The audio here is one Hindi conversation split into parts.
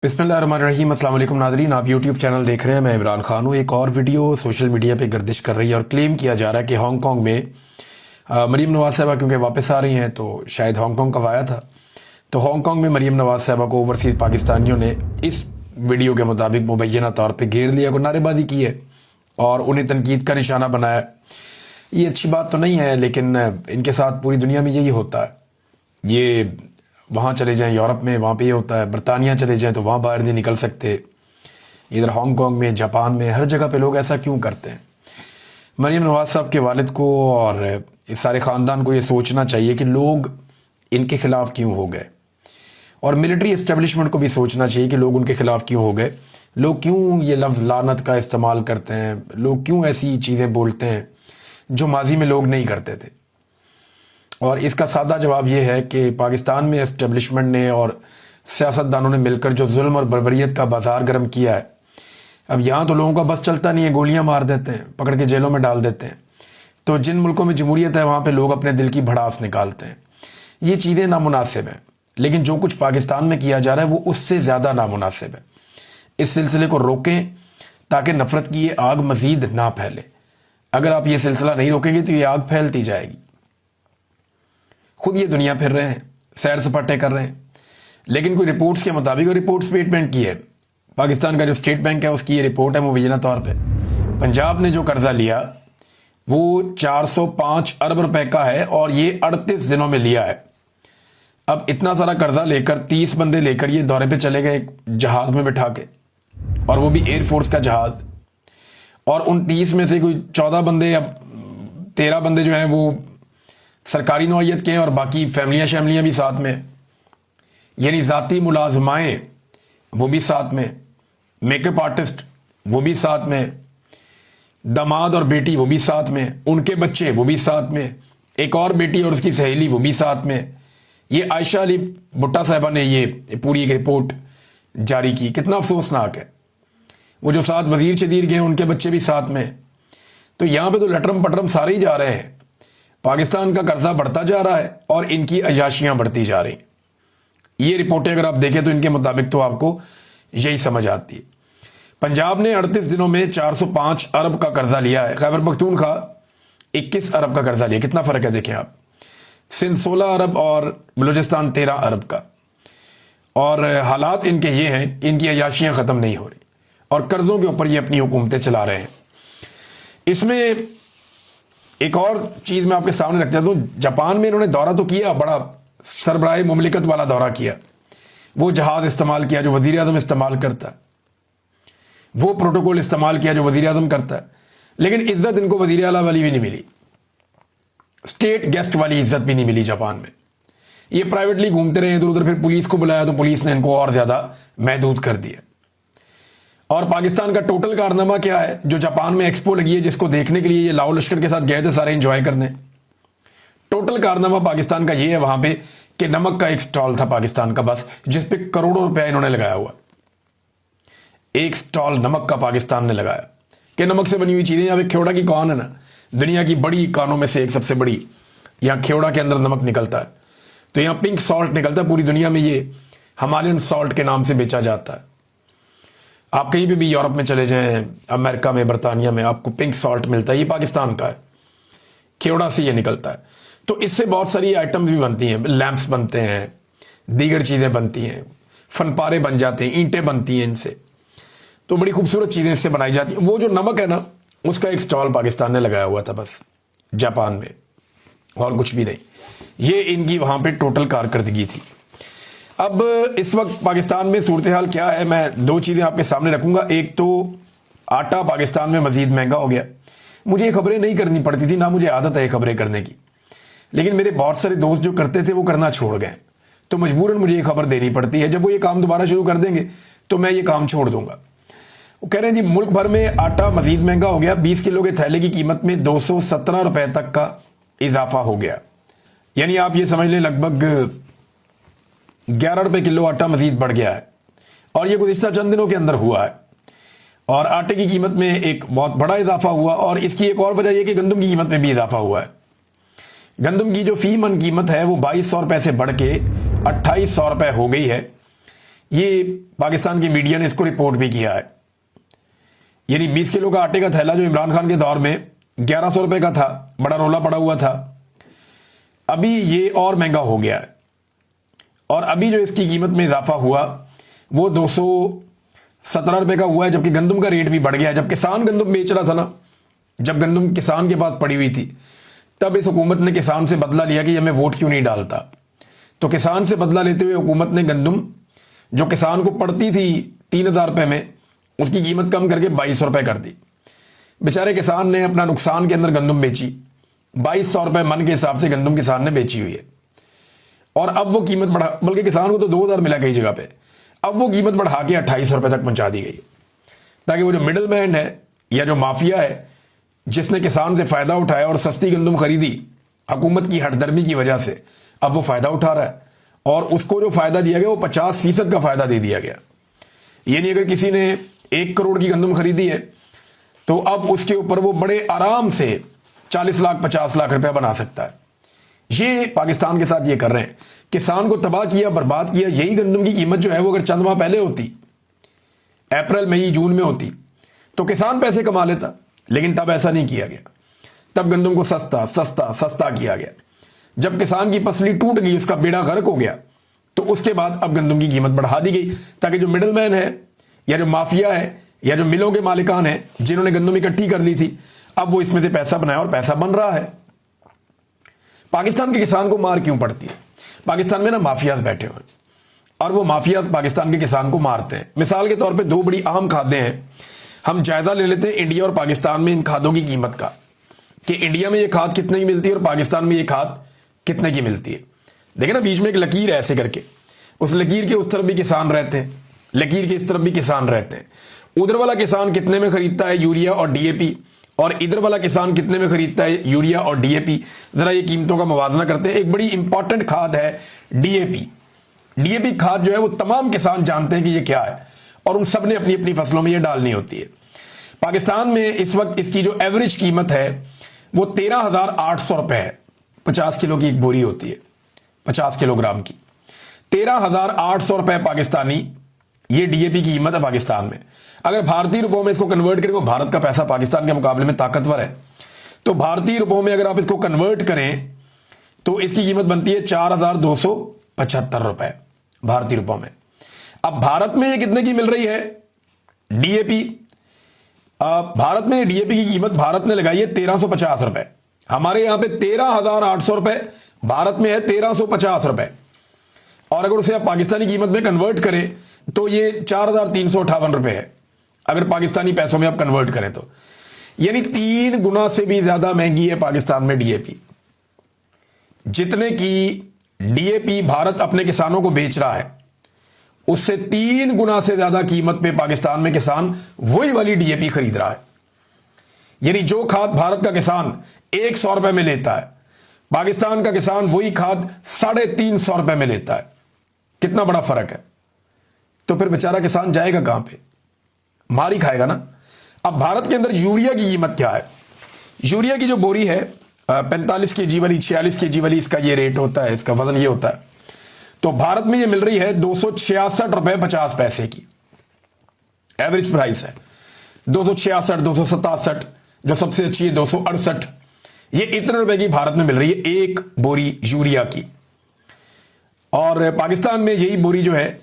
बिस्मिल्लाहिर्रहमानिर्रहीम। अस्सलाम वालेकुम नाज़रीन, आप यूट्यूब चैनल देख रहे हैं। मैं इमरान खान हूँ। एक और वीडियो सोशल मीडिया पे गर्दिश कर रही है और क्लेम किया जा रहा है कि हांगकांग में मरीम नवाज़ साहिबा क्योंकि वापस आ रही हैं तो शायद हांगकांग कब आया था, तो हांगकांग में मरीम नवाज़ साहिबा को ओवरसीज़ पाकिस्तानियों ने इस वीडियो के मुताबिक मुबैना तौर पर घेर लिया, को नारेबाजी की है और उन्हें तनकीद का निशाना बनाया। ये अच्छी बात तो नहीं है, लेकिन इनके साथ पूरी दुनिया में यही होता है। ये वहाँ चले जाएं यूरोप में, वहाँ पे ये होता है। बरतानिया चले जाएं तो वहाँ बाहर नहीं निकल सकते। इधर हांगकांग में, जापान में, हर जगह पे लोग ऐसा क्यों करते हैं? मरीम नवाज साहब के वालिद को और इस सारे ख़ानदान को ये सोचना चाहिए कि लोग इनके ख़िलाफ़ क्यों हो गए, और मिलिट्री इस्टेब्लिशमेंट को भी सोचना चाहिए कि लोग उनके ख़िलाफ़ क्यों हो गए। लोग क्यों ये लफ्ज़ लानत का इस्तेमाल करते हैं, लोग क्यों ऐसी चीज़ें बोलते हैं जो माजी में लोग नहीं करते थे। और इसका सादा जवाब यह है कि पाकिस्तान में इस्टेब्लिशमेंट ने और सियासतदानों ने मिलकर जो जुल्म और बर्बरियत का बाजार गर्म किया है, अब यहाँ तो लोगों का बस चलता नहीं है, गोलियां मार देते हैं, पकड़ के जेलों में डाल देते हैं। तो जिन मुल्कों में जमहूरियत है वहाँ पे लोग अपने दिल की भड़ास निकालते हैं। ये चीज़ें नामुनासिब हैं, लेकिन जो कुछ पाकिस्तान में किया जा रहा है वो उससे ज़्यादा नामुनासिब है। इस सिलसिले को रोकें ताकि नफ़रत की ये आग मज़ीद ना फैले। अगर आप ये सिलसिला नहीं रोकेंगे तो ये आग फैलती जाएगी। खुद ये दुनिया फिर रहे हैं, सैर सपाटे कर रहे हैं, लेकिन कोई रिपोर्ट्स के मुताबिक, और रिपोर्ट स्टेटमेंट की है पाकिस्तान का जो स्टेट बैंक है उसकी ये रिपोर्ट है मुबैना तौर पे, पंजाब ने जो कर्जा लिया वो 405 अरब रुपए का है और ये 38 दिनों में लिया है। अब इतना सारा कर्जा लेकर 30 बंदे लेकर ये दौरे पे चले गए जहाज में बिठा के, और वो भी एयरफोर्स का जहाज, और उन 30 में से कोई 14 बंदे या 13 बंदे जो हैं वो सरकारी नौइयत के हैं और बाकी फैमिलियाँ शैमिलियाँ भी साथ में, यानी ज़ाती मुलाजमाएँ वो भी साथ में, मेकअप आर्टिस्ट वो भी साथ में, दामाद और बेटी वो भी साथ में, उनके बच्चे वो भी साथ में, एक और बेटी और उसकी सहेली वो भी साथ में। ये आयशा अली भुट्टा साहिबा ने ये पूरी एक रिपोर्ट जारी की। कितना अफसोसनाक है। वो जो 7 वजीर शदीर गए उनके बच्चे भी साथ में। तो यहाँ पे तो लटरम पटरम सारे ही जा रहे हैं। पाकिस्तान का कर्जा बढ़ता जा रहा है और इनकी अयाशियां बढ़ती जा रही। ये रिपोर्टें अगर आप देखें तो इनके मुताबिक तो आपको यही समझ आती है। पंजाब ने 38 दिनों में 405 अरब का कर्जा लिया है। खैबर पख्तूनख्वा 21 अरब का कर्जा लिया। कितना फर्क है देखें आप। सिंध 16 अरब और बलूचिस्तान 13 अरब का। और हालात इनके ये हैं, इनकी अयाशियां ख़त्म नहीं हो रही और कर्जों के ऊपर ये अपनी हुकूमतें चला रहे हैं। इसमें एक और चीज़ मैं आपके सामने रख जाता हूँ। जापान में इन्होंने दौरा तो किया, बड़ा सरबराह मुमलिकत वाला दौरा किया, वो जहाज़ इस्तेमाल किया जो वज़ीर आज़म इस्तेमाल करता है, वो प्रोटोकॉल इस्तेमाल किया जो वज़ीर आज़म करता है, लेकिन इज्जत इनको वज़ीर आला वाली भी नहीं मिली, स्टेट गेस्ट वाली इज्जत भी नहीं मिली जापान में। ये प्राइवेटली घूमते रहे इधर उधर, फिर पुलिस को बुलाया तो पुलिस ने इनको और ज़्यादा महदूद कर दिया। और पाकिस्तान का टोटल कारनामा क्या है? जो जापान में एक्सपो लगी है जिसको देखने के लिए ये लाओ लश्कर के साथ गए थे सारे एंजॉय करने, टोटल कारनामा पाकिस्तान का ये है वहां पे कि नमक का एक स्टॉल था पाकिस्तान का बस, जिस पे करोड़ों रुपया इन्होंने लगाया हुआ। एक स्टॉल नमक का पाकिस्तान ने लगाया कि नमक से बनी हुई चीजें। यहाँ पे खेवड़ा की कौन है ना, दुनिया की बड़ी कानों में से एक सबसे बड़ी, यहाँ खेवड़ा के अंदर नमक निकलता है। तो यहाँ पिंक सॉल्ट निकलता है, पूरी दुनिया में ये हिमालयन सॉल्ट के नाम से बेचा जाता है। आप कहीं भी यूरोप में चले जाएं, अमेरिका में, बरतानिया में, आपको पिंक सॉल्ट मिलता है। ये पाकिस्तान का है, खेवड़ा से ये निकलता है। तो इससे बहुत सारी आइटम्स भी बनती हैं, लैंप्स बनते हैं, दीगर चीज़ें बनती हैं, फनपारे बन जाते हैं, ईंटें बनती हैं इनसे। तो बड़ी खूबसूरत चीज़ें इससे बनाई जाती हैं। वो जो नमक है ना, उसका एक स्टॉल पाकिस्तान ने लगाया हुआ था बस जापान में, और कुछ भी नहीं। ये इनकी वहाँ पर टोटल कारकर्दगी थी। अब इस वक्त पाकिस्तान में सूरत हाल क्या है, मैं 2 चीज़ें आपके सामने रखूंगा। एक तो आटा पाकिस्तान में मज़ीद महंगा हो गया। मुझे ये खबरें नहीं करनी पड़ती थी, ना मुझे आदत है खबरें करने की, लेकिन मेरे बहुत सारे दोस्त जो करते थे वो करना छोड़ गए, तो मजबूरन मुझे ये खबर देनी पड़ती है। जब वो ये काम दोबारा शुरू कर देंगे तो मैं ये काम छोड़ दूंगा। वो कह रहे हैं जी मुल्क भर में आटा मज़ीद महंगा हो गया। 20 किलो के थैले की कीमत में 217 रुपये तक का इजाफा हो गया। यानी आप ये समझ लें लगभग 11 रुपये किलो आटा मजीद बढ़ गया है, और ये गुज़िश्ता चंद दिनों के अंदर हुआ है। और आटे की कीमत में एक बहुत बड़ा इजाफा हुआ, और इसकी एक और वजह यह कि गंदम की कीमत में भी इजाफा हुआ है। गंदम की जो फी मन कीमत है वो 2200 रुपये से बढ़ के 2800 रुपये हो गई है। ये पाकिस्तान की मीडिया ने इसको रिपोर्ट भी किया है। यानी 20 किलो का आटे का थैला जो इमरान खान के दौर में 1100 रुपए का था, बड़ा रोला पड़ा हुआ था, अभी ये और महंगा हो गया है। और अभी जो इसकी कीमत में इजाफा हुआ वो 217 रुपए का हुआ है, जबकि गंदम का रेट भी बढ़ गया है। जब किसान गंदम बेच रहा था ना, जब गंदम किसान के पास पड़ी हुई थी, तब इस हुकूमत ने किसान से बदला लिया कि हमें वोट क्यों नहीं डालता। तो किसान से बदला लेते हुए हुकूमत ने गंदम जो किसान को पड़ती थी 3000 रुपए में, उसकी कीमत कम करके 2200 रुपए कर दी। बेचारे किसान ने अपना नुकसान के अंदर गंदम बेची, 2200 रुपए मन के हिसाब से गंदम किसान ने बेची हुई है। और अब वो कीमत बढ़ा, बल्कि किसान को तो 2000 मिला कई जगह पे, अब वो कीमत बढ़ा के 2800 रुपए तक पहुंचा दी गई, ताकि वो जो मिडल मैन है या जो माफिया है जिसने किसान से फायदा उठाया और सस्ती गंदम खरीदी हुकूमत की हठधर्मी की वजह से, अब वो फायदा उठा रहा है। और उसको जो फायदा दिया गया वो 50% का फायदा दे दिया गया। यानी अगर किसी ने 1 करोड़ की गंदम खरीदी है तो अब उसके ऊपर वो बड़े आराम से 40 लाख 50 लाख रुपया बना सकता है। ये पाकिस्तान के साथ ये कर रहे हैं, किसान को तबाह किया, बर्बाद किया। यही गंदम की कीमत जो है वो अगर चंद माह पहले होती, अप्रैल मई जून में होती, तो किसान पैसे कमा लेता, लेकिन तब ऐसा नहीं किया गया। तब गंदम को सस्ता सस्ता सस्ता किया गया। जब किसान की पसली टूट गई, उसका बेड़ा गर्क हो गया, तो उसके बाद अब गंदम की कीमत बढ़ा दी गई, ताकि जो मिडल मैन है या जो माफिया है या जो मिलों के मालिकान है जिन्होंने गंदम इकट्ठी कर ली थी, अब वो इसमें से पैसा बनाया और पैसा बन रहा है। पाकिस्तान के किसान को मार क्यों पड़ती है? पाकिस्तान में ना माफियाज बैठे हुए हैं और वो माफियाज पाकिस्तान के किसान को मारते हैं। मिसाल के तौर पे 2 बड़ी अहम खादें हैं। हम जायजा ले लेते हैं इंडिया और पाकिस्तान में इन खादों की कीमत का, कि इंडिया में ये खाद कितने की मिलती है और पाकिस्तान में ये खाद कितने की मिलती है। देखिए ना, बीच में एक लकीर है ऐसे करके, उस लकीर के उस तरफ भी किसान रहते हैं, लकीर के इस तरफ भी किसान रहते हैं। उधर वाला किसान कितने में खरीदता है यूरिया और डीएपी, और इधर वाला किसान कितने में खरीदता है यूरिया और डीएपी। जरा ये कीमतों का मुवाजना करते हैं। एक बड़ी इंपॉर्टेंट खाद है डीएपी। डीएपी खाद जो है वो तमाम किसान जानते हैं कि ये क्या है, और उन सब ने अपनी अपनी फसलों में ये डालनी होती है। पाकिस्तान में इस वक्त इसकी जो एवरेज कीमत है वो 13,800 रुपए है। 50 किलो की एक बोरी होती है, 50 किलोग्राम की, 13,800 रुपए पाकिस्तानी ये डीएपी की कीमत है पाकिस्तान में। अगर भारतीय रुपयों में इसको कन्वर्ट करें, वो भारत का पैसा पाकिस्तान के मुकाबले में ताकतवर है, तो भारतीय रुपयों में अगर आप इसको कन्वर्ट करें तो इसकी कीमत बनती है 4,275 रुपए भारतीय रुपयों में। अब भारत में ये कितने की मिल रही है डीएपी? भारत में डीएपी की कीमत भारत ने लगाई है 1350 रुपए। हमारे यहां पे 13,800 रुपए, भारत में है 1350 रुपए। और अगर उसे आप पाकिस्तानी कीमत में कन्वर्ट करें तो ये 4,358 रुपए है, अगर पाकिस्तानी पैसों में आप कन्वर्ट करें तो। यानी 3 गुना से भी ज्यादा महंगी है पाकिस्तान में डीएपी। जितने की डीएपी भारत अपने किसानों को बेच रहा है, उससे 3 गुना से ज्यादा कीमत पे पाकिस्तान में किसान वही वाली डीएपी खरीद रहा है। यानी जो खाद भारत का किसान 100 रुपए में लेता है, पाकिस्तान का किसान वही खाद 350 रुपए में लेता है। कितना बड़ा फर्क है। तो फिर बेचारा किसान जाएगा कहां पे? मार ही खाएगा ना। अब भारत के अंदर यूरिया की कीमत क्या है? यूरिया की जो बोरी है 45 केजी वाली, 46 केजी वाली, इसका ये रेट होता है, इसका वजन ये होता है। तो भारत में ये मिल रही है 266 रुपए 50 पैसे की एवरेज प्राइस है। 266, 267, जो सबसे अच्छी है 268, ये इतने रुपए की भारत में मिल रही है एक बोरी यूरिया की। और पाकिस्तान में यही बोरी जो है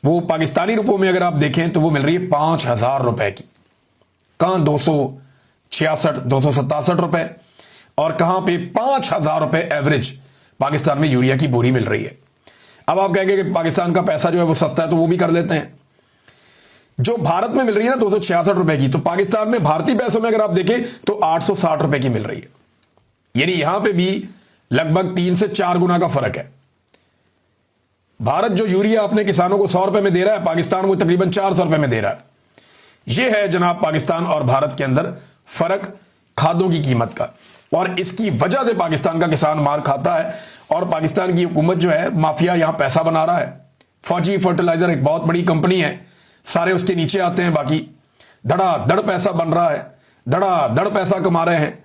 वो पाकिस्तानी रुपयों में अगर आप देखें तो वो मिल रही है 5,000 रुपए की। कहां 266, 267 रुपए, और कहां पे 5,000 रुपए एवरेज पाकिस्तान में यूरिया की बोरी मिल रही है। अब आप कहेंगे कि पाकिस्तान का पैसा जो है वो सस्ता है, तो वो भी कर लेते हैं। जो भारत में मिल रही है ना 266 रुपए की, तो पाकिस्तान में भारतीय पैसों में अगर आप देखें तो 860 रुपए की मिल रही है। यानी यहां पे भी लगभग 3 से 4 गुना का फर्क है। भारत जो यूरिया अपने किसानों को 100 रुपए में दे रहा है, पाकिस्तान को तकरीबन 400 रुपए में दे रहा है। यह है जनाब पाकिस्तान और भारत के अंदर फर्क खादों की कीमत का। और इसकी वजह से पाकिस्तान का किसान मार खाता है, और पाकिस्तान की हुकूमत जो है, माफिया यहां पैसा बना रहा है। फौजी फर्टिलाइजर एक बहुत बड़ी कंपनी है, सारे उसके नीचे आते हैं, बाकी धड़ाधड़ पैसा बन रहा है, धड़ाधड़ पैसा कमा रहे हैं।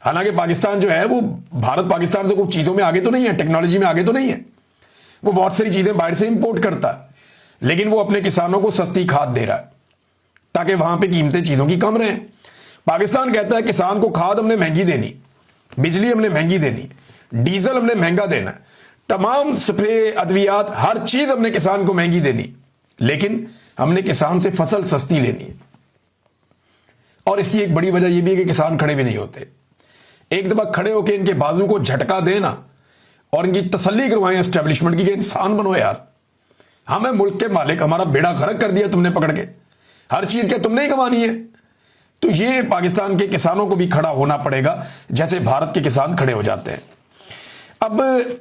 हालांकि पाकिस्तान जो है वो भारत पाकिस्तान से कुछ चीजों में आगे तो नहीं है, टेक्नोलॉजी में आगे तो नहीं है, वो बहुत सारी चीजें बाहर से इंपोर्ट करता है, लेकिन वो अपने किसानों को सस्ती खाद दे रहा है ताकि वहां पे कीमतें चीजों की कम रहें। पाकिस्तान कहता है किसान को खाद हमने महंगी देनी, बिजली हमने महंगी देनी, डीजल हमने महंगा देना, तमाम स्प्रे अद्वियात हर चीज हमने किसान को महंगी देनी, लेकिन हमने किसान से फसल सस्ती लेनी है। और इसकी एक बड़ी वजह यह भी है कि किसान खड़े भी नहीं होते। एक दफा खड़े होकर इनके बाजू को झटका देना और इनकी तसल्ली करवाएं एस्टेब्लिशमेंट की कि इंसान बनो यार, हमें मुल्क के मालिक, हमारा बेड़ा गर्क कर दिया तुमने पकड़ के, हर चीज क्या तुमने ही कमानी है। तो ये पाकिस्तान के किसानों को भी खड़ा होना पड़ेगा जैसे भारत के किसान खड़े हो जाते हैं। अब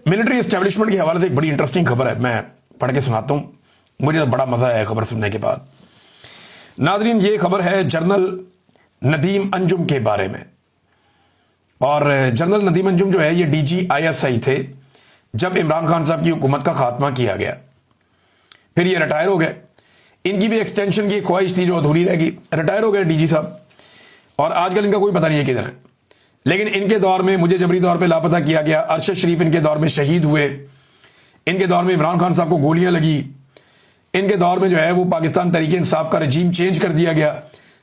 मिलिट्री एस्टेब्लिशमेंट के हवाले से एक बड़ी इंटरेस्टिंग खबर है, मैं पढ़ के सुनाता हूं, मुझे तो बड़ा मजा आया खबर सुनने के बाद। नादरीन, ये खबर है जनरल नदीम अंजुम के बारे में। और जनरल नदीम अंजुम जो है ये DGISI थे जब इमरान खान साहब की हुकूमत का खात्मा किया गया, फिर ये रिटायर हो गए। इनकी भी एक्सटेंशन की ख्वाहिश थी जो अधूरी रह गई, रिटायर हो गए DG साहब, और आजकल इनका कोई पता नहीं है किधर है। लेकिन इनके दौर में मुझे जबरी तौर पे लापता किया गया, अरशद शरीफ इनके दौर में शहीद हुए, इनके दौर में इमरान खान साहब को गोलियां लगी, इनके दौर में जो है वो पाकिस्तान तरीके इंसाफ का रजीम चेंज कर दिया गया।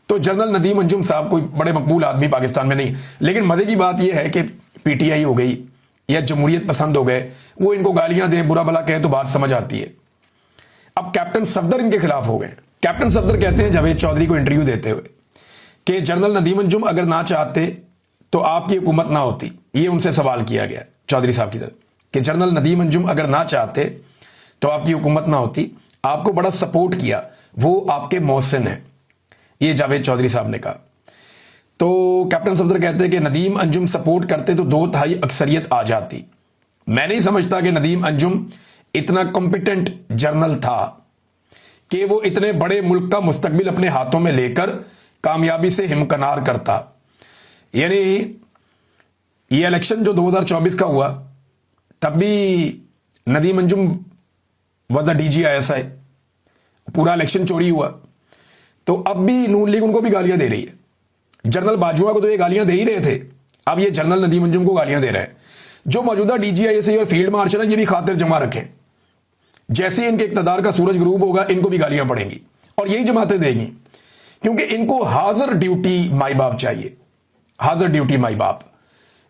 तो जनरल नदीम अंजुम साहब कोई बड़े मकबूल आदमी पाकिस्तान में नहीं। लेकिन मजे की बात यह है कि PTI हो गई या जमहूरियत पसंद हो गए, वो इनको गालियां दें, बुरा भला कहें तो बात समझ आती है। अब कैप्टन सफदर इनके खिलाफ हो गए। कैप्टन सफदर कहते हैं जावेद चौधरी को इंटरव्यू देते हुए कि जनरल नदीम अंजुम अगर ना चाहते तो आपकी हुकूमत ना होती। ये उनसे सवाल किया गया चौधरी साहब की तरफ कि जनरल नदीम अंजुम अगर ना चाहते तो आपकी हुकूमत ना होती, आपको बड़ा सपोर्ट किया, वो आपके मोहसिन है, ये जावेद चौधरी साहब ने कहा। तो कैप्टन सफदर कहते हैं कि नदीम अंजुम सपोर्ट करते तो 2/3 अक्सरियत आ जाती। मैं नहीं समझता कि नदीम अंजुम इतना कॉम्पिटेंट जर्नल था कि वो इतने बड़े मुल्क का मुस्तकबिल अपने हाथों में लेकर कामयाबी से हिमकनार करता। यानी ये इलेक्शन जो 2024 का हुआ तब भी Nadeem Anjum was the DGISI, पूरा इलेक्शन चोरी हुआ। तो अब भी नून लीग उनको भी गालियां दे रही है। जनरल बाजवा को तो ये गालियां दे ही रहे थे, अब ये जनरल नदीम अंजुम को गालियां दे रहे हैं। जो मौजूदा DGISI और फील्ड मार्शल है ये भी खातिर जमा रखें, जैसे इनके इक्तदार का सूरज ग्रूब होगा इनको भी गालियां पड़ेंगी और यही जमातें देंगी, क्योंकि इनको हाजिर ड्यूटी माई बाप चाहिए, हाजिर ड्यूटी माई बाप।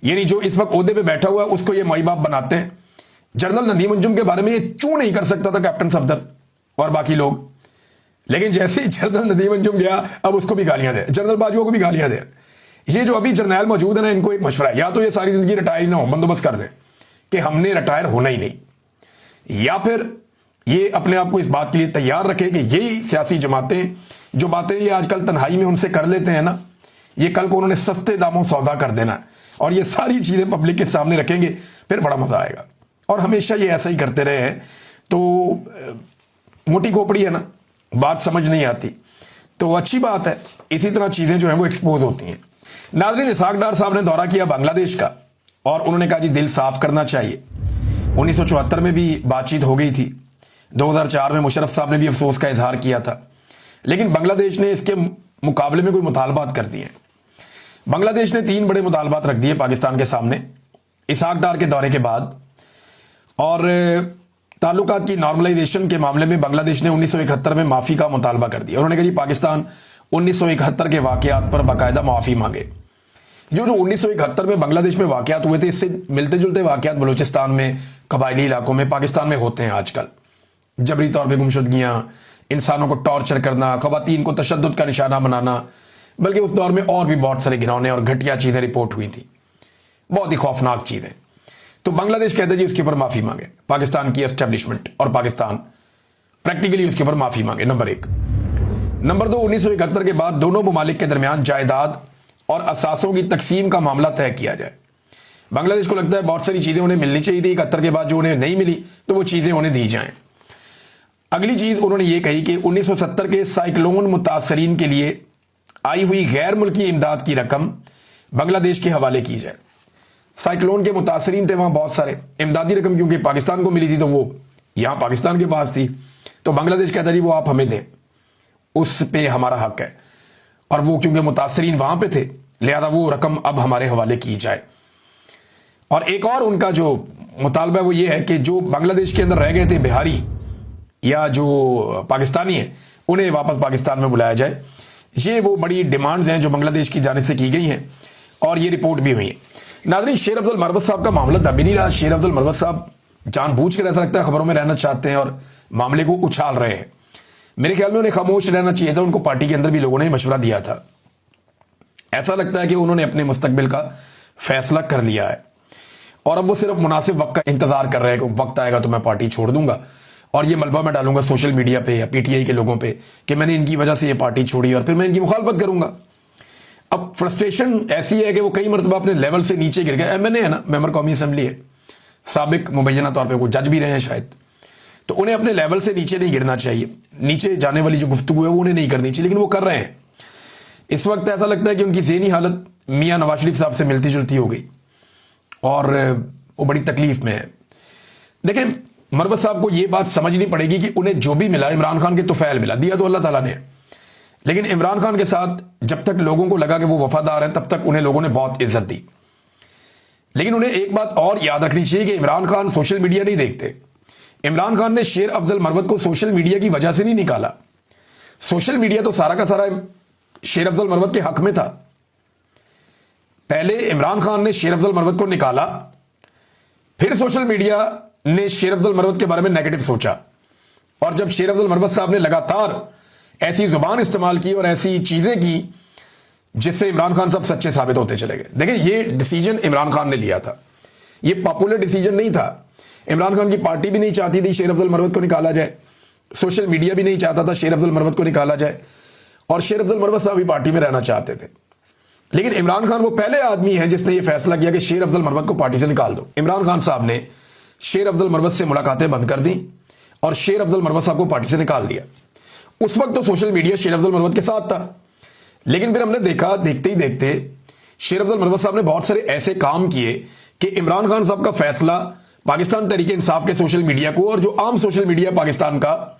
यानी जो इस वक्त ओहदे पे बैठा हुआ है उसको ये माई बाप बनाते हैं। जनरल नदीम अंजुम के बारे में ये चू नहीं कर सकता था कैप्टन सफदर और बाकी लोग, लेकिन जैसे ही जनरल नदीम अंजुम गया अब उसको भी गालियां दे, जनरल बाजवा को भी गालियां दे। ये जो अभी जर्नैल मौजूद है ना, इनको एक मशवरा है, या तो ये सारी जिंदगी रिटायर ना हो, बंदोबस्त कर दें कि हमने रिटायर होना ही नहीं, या फिर ये अपने आप को इस बात के लिए तैयार रखें कि यही सियासी जमातें जो बातें ये आजकल तन्हाई में उनसे कर लेते हैं ना, ये कल को उन्होंने सस्ते दामों सौदा कर देना है और ये सारी चीजें पब्लिक के सामने रखेंगे, फिर बड़ा मजा आएगा। और हमेशा ये ऐसा ही करते रहे हैं तो मोटी खोपड़ी है ना, बात समझ नहीं आती, तो अच्छी बात है, इसी तरह चीजें जो है वो एक्सपोज होती हैं। नाज़रीन, इसहाक डार साहब ने दौरा किया बांग्लादेश का और उन्होंने कहा जी दिल साफ करना चाहिए। 1974 में भी बातचीत हो गई थी, 2004 में मुशर्रफ साहब ने भी अफसोस का इजहार किया था, लेकिन बांग्लादेश ने इसके मुकाबले में कोई मुतालबात कर दिए। बांग्लादेश ने 3 बड़े मुतालबात रख दिए पाकिस्तान के सामने इसहाक डार के दौरे के बाद। और ताल्लुकात की नॉर्मलाइजेशन के मामले में बांग्लादेश ने 1971 में माफ़ी का मुतालबा कर दिया। उन्होंने कहा जी पाकिस्तान 1971 के वाक़यात पर बाकायदा माफ़ी मांगे। जो 1971 में बांग्लादेश में वाक़यात हुए थे, इससे मिलते जुलते वाक़यात बलूचिस्तान में, कबायली इलाकों में, पाकिस्तान में होते हैं आजकल। जबरी तौर पर गुमशुदगियाँ, इंसानों को टॉर्चर करना, ख़वातीन को तशद्दुद का निशाना बनाना, बल्कि उस दौर में और भी बहुत सारे घिनौने और घटिया चीज़ें रिपोर्ट हुई थी, बहुत ही खौफनाक चीज़ें। तो बांग्लादेश कहते जी उसके ऊपर माफ़ी मांगे, पाकिस्तान की एस्टेब्लिशमेंट और पाकिस्तान प्रैक्टिकली उसके ऊपर माफ़ी मांगे, नंबर 1। नंबर 2, 1971 के बाद दोनों ममालिक के दरमियान जायदाद और असासों की तकसीम का मामला तय किया जाए। बांग्लादेश को लगता है बहुत सारी चीज़ें उन्हें मिलनी चाहिए थी, 71 के बाद जो उन्हें नहीं मिली तो वो चीज़ें उन्हें दी जाएं। अगली चीज़ उन्होंने ये कही कि 1970 के साइक्लोन मुतासरीन के लिए आई हुई गैर मुल्की इमदाद की रकम बांग्लादेश के हवाले की जाए। साइक्लोन के मुतासरीन थे वहाँ बहुत सारे, इमदादी रकम क्योंकि पाकिस्तान को मिली थी तो वो यहाँ पाकिस्तान के पास थी, तो बांग्लादेश कहता जी वो आप हमें दें, उस पे हमारा हक है, और वो क्योंकि मुतासरीन वहाँ पे थे लिहाजा वो रकम अब हमारे हवाले की जाए। और एक और उनका जो मुतालबा है वो ये है कि जो बांग्लादेश के अंदर रह गए थे बिहारी, या जो पाकिस्तानी हैं उन्हें वापस पाकिस्तान में बुलाया जाए। ये वो बड़ी डिमांड्स हैं जो बांग्लादेश की जानिब से की गई हैं और ये रिपोर्ट भी हुई है। नाज़रीन, शेर अफजल मरवत साहब का मामला दबी नहीं रहा। शेर अफजल मरवत साहब जानबूझकर ऐसा लगता है खबरों में रहना चाहते हैं और मामले को उछाल रहे हैं। मेरे ख्याल में उन्हें खामोश रहना चाहिए था। उनको पार्टी के अंदर भी लोगों ने मशवरा दिया था। ऐसा लगता है कि उन्होंने अपने मुस्तकबिल का फैसला कर लिया है और अब वो सिर्फ मुनासिब वक्त का इंतजार कर रहे हैं कि वक्त आएगा तो मैं पार्टी छोड़ दूंगा और ये मलबा मैं डालूंगा सोशल मीडिया पे या पीटीआई के लोगों पे कि मैंने इनकी वजह से ये पार्टी छोड़ी और फिर मैं इनकी मुखालफत करूंगा। अब फ्रस्ट्रेशन ऐसी है कि वो कई मरतबा अपने लेवल से नीचे गिर गए। एमएनए है ना, मेंबर कौमी असम्बली है, साबिक मुबैना तौर पर वो जज भी रहे हैं शायद, तो उन्हें अपने लेवल से नीचे नहीं गिरना चाहिए। नीचे जाने वाली जो गुफ्तगू है वो उन्हें नहीं करनी चाहिए, लेकिन वो कर रहे हैं। इस वक्त ऐसा लगता है कि उनकी ज़हनी हालत मियाँ नवाज शरीफ साहब से मिलती जुलती हो गई और वो बड़ी तकलीफ में है। देखें, मरवत साहब को ये बात समझनी पड़ेगी कि उन्हें जो भी मिला इमरान खान के तुफैल मिला, दिया तो अल्लाह ताला ने, लेकिन इमरान खान के साथ जब तक लोगों को लगा कि वो वफादार हैं तब तक उन्हें लोगों ने बहुत इज्जत दी। लेकिन उन्हें एक बात और याद रखनी चाहिए कि इमरान खान सोशल मीडिया नहीं देखते। इमरान खान ने शेर अफजल मरवत को सोशल मीडिया की वजह से नहीं निकाला। सोशल मीडिया तो सारा का सारा शेर अफजल मरवत के हक में था। पहले इमरान खान ने शेर अफजल मरवत को निकाला, फिर सोशल मीडिया ने शेर अफजल मरवत के बारे में नेगेटिव सोचा और जब शेर अफजल मरवत साहब ने लगातार ऐसी जुबान इस्तेमाल की और ऐसी चीजें की जिससे इमरान खान साहब सच्चे साबित होते चले गए। देखिए, ये डिसीजन इमरान खान ने लिया था, ये पॉपुलर डिसीजन नहीं था। इमरान खान की पार्टी भी नहीं चाहती थी शेर अफजल मरवत को निकाला जाए, सोशल मीडिया भी नहीं चाहता था शेर अफजल मरवत को निकाला जाए और शेर अफजल मरवत साहब भी पार्टी में रहना चाहते थे। लेकिन इमरान खान वो पहले आदमी है जिसने ये फैसला किया कि शेर अफजल मरवत को पार्टी से निकाल दो। इमरान खान साहब ने शेर अफजल मरवत से मुलाकातें बंद कर दी और शेर अफजल मरवत साहब को पार्टी से निकाल दिया। उस वक्त तो सोशल मीडिया शेर अफजल मरवत के साथ था, लेकिन फिर हमने देखा, देखते ही देखते शेर अफजल मरवत साहब ने बहुत सारे ऐसे काम किए कि इमरान खान साहब का फैसला पाकिस्तान तहरीक इंसाफ के सोशल मीडिया को और जो आम सोशल मीडिया पाकिस्तान का,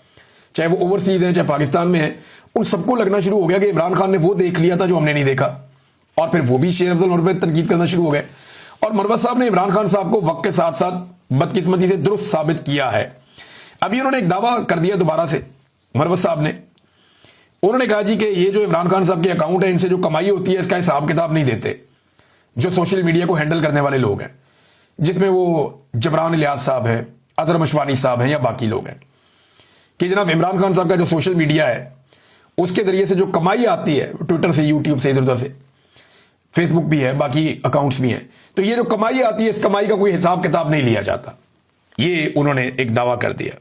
चाहे वो ओवरसीज है चाहे पाकिस्तान में है, उन सबको लगना शुरू हो गया कि इमरान खान ने वो देख लिया था जो हमने नहीं देखा और फिर वो भी शेर अफजल मरवत पर तनकीद करना शुरू हो गए। और मरवत साहब ने इमरान खान साहब को वक्त के साथ साथ बदकिस्मती से दुरुस्त साबित किया है। अभी उन्होंने एक दावा कर दिया दोबारा से, मरवत साहब ने, उन्होंने कहा जी कि ये जो इमरान खान साहब के अकाउंट है इनसे जो कमाई होती है इसका हिसाब किताब नहीं देते जो सोशल मीडिया को हैंडल करने वाले लोग हैं, जिसमें वो जबरान इलियास साहब हैं, अजहर मशवानी साहब हैं या बाकी लोग हैं, कि जनाब इमरान खान साहब का जो सोशल मीडिया है उसके जरिए से जो कमाई आती है ट्विटर से, यूट्यूब से, इधर उधर से, फेसबुक भी है, बाकी अकाउंट्स भी हैं, तो ये जो कमाई आती है इस कमाई का कोई हिसाब किताब नहीं लिया जाता। ये उन्होंने एक दावा कर दिया।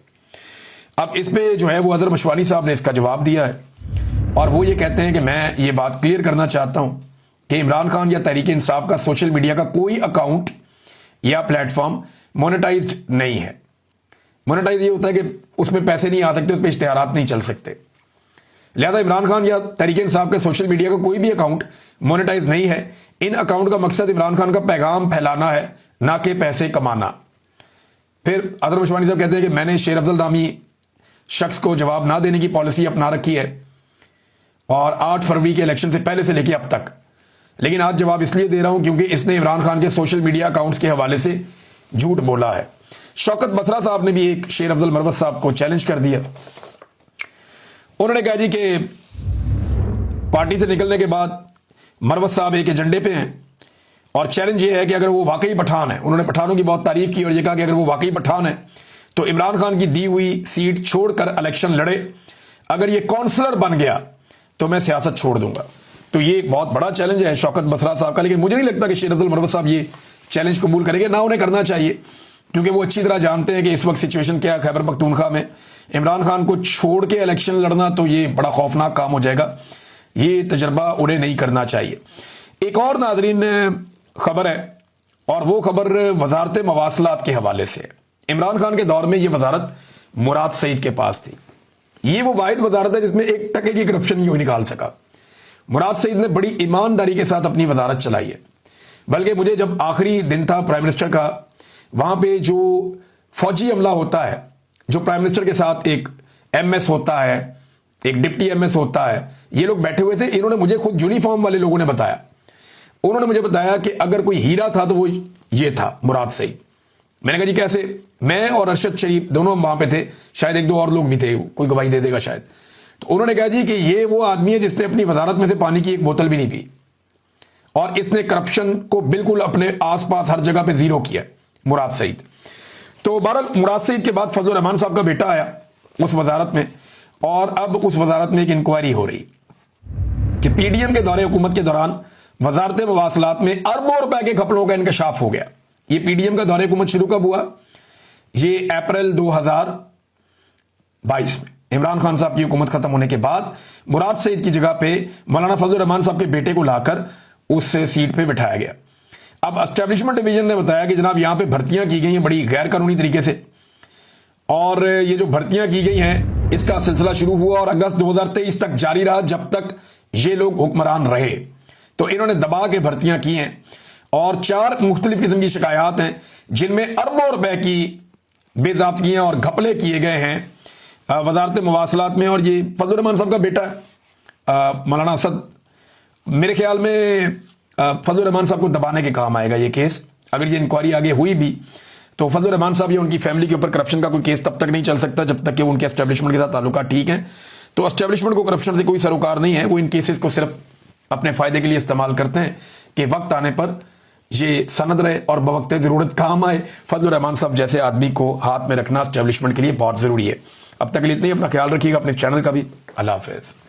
अब इस पे जो है वो अजहर मशवानी साहब ने इसका जवाब दिया है और वो ये कहते हैं कि मैं ये बात क्लियर करना चाहता हूं कि इमरान खान या तहरीक इंसाफ का सोशल मीडिया का कोई अकाउंट या प्लेटफॉर्म मोनेटाइज्ड नहीं है। मोनेटाइज ये होता है कि उसमें पैसे नहीं आ सकते, उस पर इश्तिहारात नहीं चल सकते। लिहाजा इमरान खान या तहरीक इंसाफ के सोशल मीडिया का कोई भी अकाउंट मोनेटाइज नहीं है। इन अकाउंट का मकसद इमरान खान का पैगाम फैलाना है, ना कि पैसे कमाना। फिर अजहर मशवानी साहब कहते हैं कि मैंने शेर अफजल नामी शख्स को जवाब ना देने की पॉलिसी अपना रखी है और 8 फरवरी के इलेक्शन से पहले से लेकर अब तक, लेकिन आज जवाब इसलिए दे रहा हूं क्योंकि इसने इमरान खान के सोशल मीडिया अकाउंट्स के हवाले से झूठ बोला है। शौकत बसरा साहब ने भी एक शेर अफजल मरवत साहब को चैलेंज कर दिया। उन्होंने कहा जी कि पार्टी से निकलने के बाद मरवत साहब एक एजेंडे पे हैं और चैलेंज ये है कि अगर वो वाकई पठान है, उन्होंने पठानों की बहुत तारीफ की और ये कहा कि अगर वो वाकई पठान है तो इमरान खान की दी हुई सीट छोड़कर इलेक्शन लड़े, अगर ये काउंसलर बन गया तो मैं सियासत छोड़ दूंगा। तो ये एक बहुत बड़ा चैलेंज है शौकत बसरा साहब का, लेकिन मुझे नहीं लगता कि शेर अफजल मरवत साहब ये चैलेंज कबूल करेंगे, ना उन्हें करना चाहिए, क्योंकि वो अच्छी तरह जानते हैं कि इस वक्त सिचुएशन क्या है खैबर पख्तूनख्वा में। इमरान खान को छोड़ के इलेक्शन लड़ना तो ये बड़ा खौफनाक काम हो जाएगा, ये तजर्बा उन्हें नहीं करना चाहिए। एक और नाजरीन खबर है और वो खबर वजारत मवासलात के हवाले से है। इमरान खान के दौर में ये वजारत मुराद सईद के पास थी। ये वो वाहिद वजारत है जिसमें 1 टके की करप्शन ही निकाल सका। मुराद सईद ने बड़ी ईमानदारी के साथ अपनी वजारत चलाई है, बल्कि मुझे जब आखिरी दिन था प्राइम मिनिस्टर का, वहां पे जो फौजी अमला होता है, जो प्राइम मिनिस्टर के साथ एक MS होता है, एक डिप्टी MS होता है, ये लोग बैठे हुए थे। इन्होंने मुझे खुद यूनिफॉर्म वाले लोगों ने बताया, उन्होंने मुझे बताया कि अगर कोई हीरा था तो वो ये था मुराद सईद। मैंने कहा जी कैसे? मैं और अरशद शरीफ दोनों वहां पे थे, शायद एक दो और लोग भी थे, कोई गवाही दे देगा शायद। तो उन्होंने कहा जी कि ये वो आदमी है जिसने अपनी वजारत में से पानी की एक बोतल भी नहीं पी, और इसने करप्शन को बिल्कुल अपने आसपास हर जगह पे जीरो किया, मुराद सईद। तो बहरहाल मुराद सईद के बाद फजलुर रहमान साहब का बेटा आया उस वजारत में, और अब उस वजारत में एक इंक्वायरी हो रही कि पीडीएम के दौरे हुकूमत के दौरान वजारत मवासलात में अरबों रुपए के घपलों का इंकशाफ हो गया। ये पीडीएम का दौरे हुकूमत शुरू कब हुआ? ये अप्रैल 2022 में इमरान खान साहब की हुकूमत खत्म होने के बाद मुराद सईद की जगह पे मौलाना फजलुर रहमान साहब के बेटे को लाकर उससे सीट पे बिठाया गया। अब एस्टेब्लिशमेंट डिवीजन ने बताया कि जनाब यहां पे भर्तियां की गई हैं बड़ी गैर कानूनी तरीके से, और ये जो भर्तियां की गई हैं इसका सिलसिला शुरू हुआ और अगस्त 2023 तक जारी रहा, जब तक ये लोग हुक्मरान रहे। तो इन्होंने दबा के भर्तियां की हैं, और 4 मुख्तलिफ किस्म की शिकायत हैं जिनमें अरबों रुपए की बेज़ाब्तियां और घपले किए गए हैं वजारत मवासलात में। और ये फजलुर रहमान साहब का बेटा मौलाना असद, मेरे ख्याल में फजलुर रहमान साहब को दबाने के काम आएगा ये केस। अगर ये इंक्वायरी आगे हुई भी तो फजलुर रहमान साहब या उनकी फैमिली के ऊपर करप्शन का कोई केस तब तक नहीं चल सकता जब तक कि उनके एस्टेब्लिशमेंट के साथ ताल्लुकात ठीक हैं। तो एस्टेब्लिशमेंट को करप्शन से कोई सरोकार नहीं है, वो इन केसेस को सिर्फ अपने फायदे के लिए इस्तेमाल करते हैं कि वक्त आने पर ये सनद रहे और बवक्ते ज़रूरत काम आए। फजलुर रहमान साहब जैसे आदमी को हाथ में रखना एस्टेब्लिशमेंट के लिए बहुत ज़रूरी है। अब तक के लिए इतना ही, अपना ख्याल रखिएगा, अपने चैनल का भी। अल्लाह हाफ़िज़।